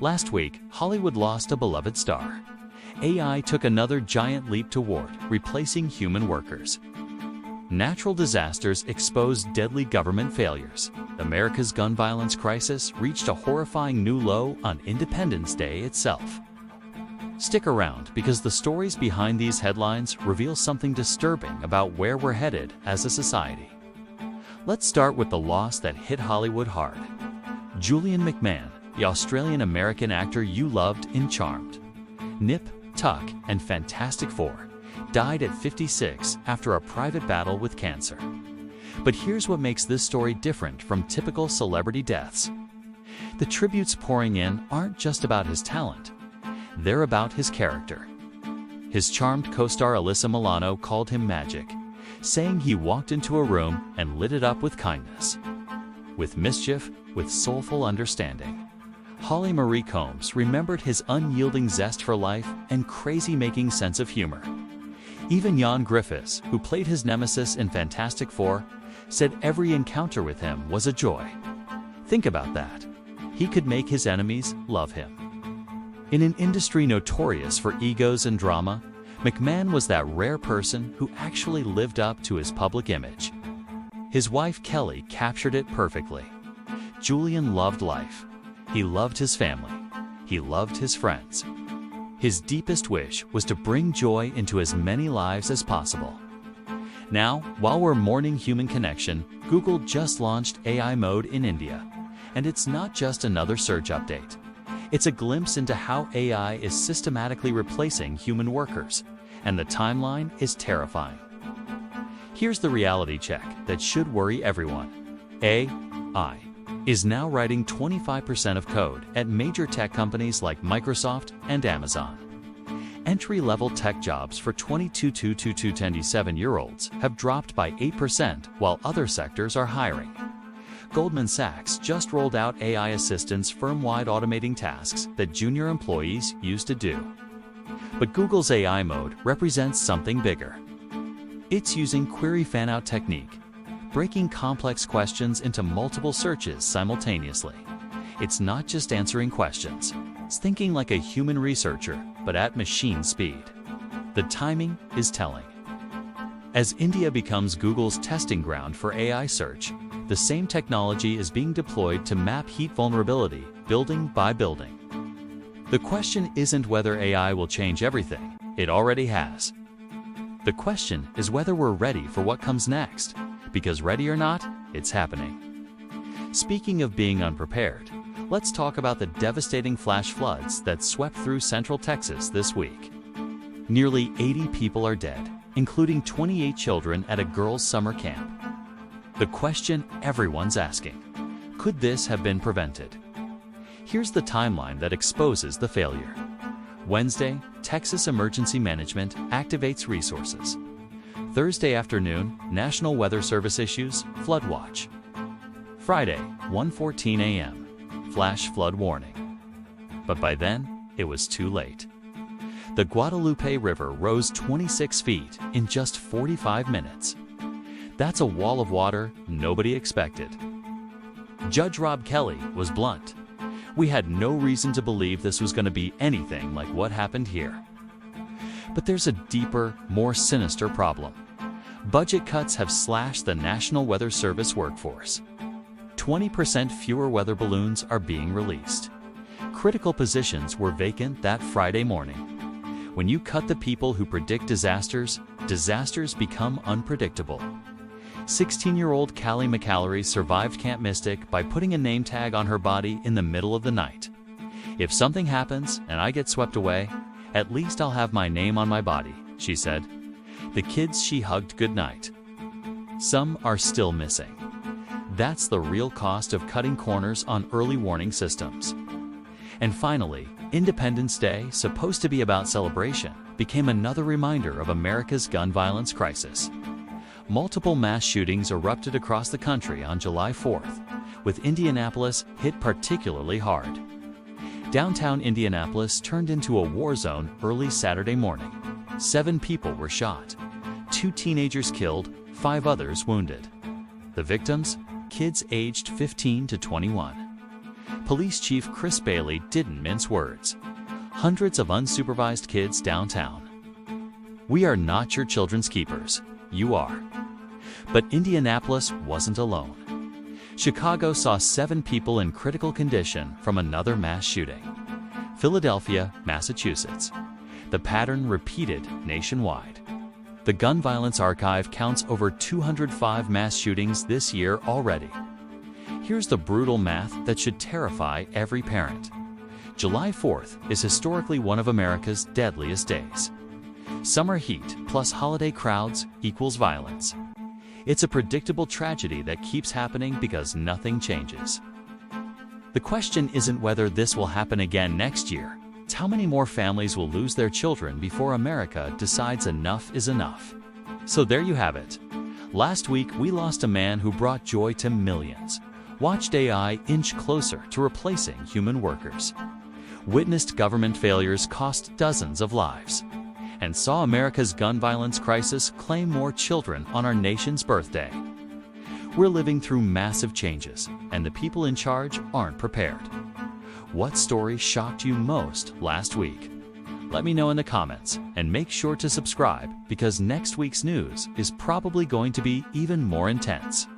Last week, Hollywood lost a beloved star. AI took another giant leap toward replacing human workers. Natural disasters exposed deadly government failures. America's gun violence crisis reached a horrifying new low on Independence Day itself. Stick around, because the stories behind these headlines reveal something disturbing about where we're headed as a society. Let's start with the loss that hit Hollywood hard. Julian McMahon, the Australian-American actor you loved in Charmed, Nip, Tuck, and Fantastic Four, died at 56 after a private battle with cancer. But here's what makes this story different from typical celebrity deaths. The tributes pouring in aren't just about his talent. They're about his character. His Charmed co-star Alyssa Milano called him magic, saying he walked into a room and lit it up with kindness, with mischief, with soulful understanding. Holly Marie Combs remembered his unyielding zest for life and crazy-making sense of humor. Even Jan Griffiths, who played his nemesis in Fantastic Four, said every encounter with him was a joy. Think about that. He could make his enemies love him. In an industry notorious for egos and drama, McMahon was that rare person who actually lived up to his public image. His wife Kelly captured it perfectly. Julian loved life. He loved his family. He loved his friends. His deepest wish was to bring joy into as many lives as possible. Now, while we're mourning human connection, Google just launched AI mode in India. And it's not just another search update. It's a glimpse into how AI is systematically replacing human workers, and the timeline is terrifying. Here's the reality check that should worry everyone. AI is now writing 25% of code at major tech companies like Microsoft and Amazon. Entry-level tech jobs for 22 to 27-year-olds have dropped by 8%, while other sectors are hiring. Goldman Sachs just rolled out AI assistants firm-wide automating tasks that junior employees used to do. But Google's AI mode represents something bigger. It's using query fan-out technique, breaking complex questions into multiple searches simultaneously. It's not just answering questions. It's thinking like a human researcher, but at machine speed. The timing is telling. As India becomes Google's testing ground for AI search, the same technology is being deployed to map heat vulnerability, building by building. The question isn't whether AI will change everything. It already has. The question is whether we're ready for what comes next. Because ready or not, it's happening. Speaking of being unprepared, let's talk about the devastating flash floods that swept through central Texas this week. Nearly 80 people are dead, including 28 children at a girls' summer camp. The question everyone's asking: could this have been prevented? Here's the timeline that exposes the failure. Wednesday, Texas Emergency Management activates resources. Thursday afternoon, National Weather Service issues flood watch. Friday, 1:14 a.m., flash flood warning. But by then, it was too late. The Guadalupe River rose 26 feet in just 45 minutes. That's a wall of water nobody expected. Judge Rob Kelly was blunt. We had no reason to believe this was going to be anything like what happened here. But there's a deeper, more sinister problem. Budget cuts have slashed the National Weather Service workforce. 20% fewer weather balloons are being released. Critical positions were vacant that Friday morning. When you cut the people who predict disasters, disasters become unpredictable. 16-year-old Callie McAllery survived Camp Mystic by putting a name tag on her body in the middle of the night. If something happens and I get swept away, at least I'll have my name on my body, she said. The kids she hugged goodnight. Some are still missing. That's the real cost of cutting corners on early warning systems. And finally, Independence Day, supposed to be about celebration, became another reminder of America's gun violence crisis. Multiple mass shootings erupted across the country on July 4th, with Indianapolis hit particularly hard. Downtown Indianapolis turned into a war zone early Saturday morning. 7 people were shot, 2 teenagers killed, 5 others wounded. The victims? Kids aged 15 to 21. Police Chief Chris Bailey didn't mince words. Hundreds of unsupervised kids downtown. We are not your children's keepers. You are. But Indianapolis wasn't alone. Chicago saw 7 people in critical condition from another mass shooting. Philadelphia, Massachusetts. The pattern repeated nationwide. The Gun Violence Archive counts over 205 mass shootings this year already. Here's the brutal math that should terrify every parent. July 4th is historically one of America's deadliest days. Summer heat plus holiday crowds equals violence. It's a predictable tragedy that keeps happening because nothing changes. The question isn't whether this will happen again next year. It's how many more families will lose their children before America decides enough is enough. So there you have it. Last week, we lost a man who brought joy to millions, watched AI inch closer to replacing human workers, witnessed government failures cost dozens of lives, and saw America's gun violence crisis claim more children on our nation's birthday. We're living through massive changes, and the people in charge aren't prepared. What story shocked you most last week? Let me know in the comments, and make sure to subscribe because next week's news is probably going to be even more intense.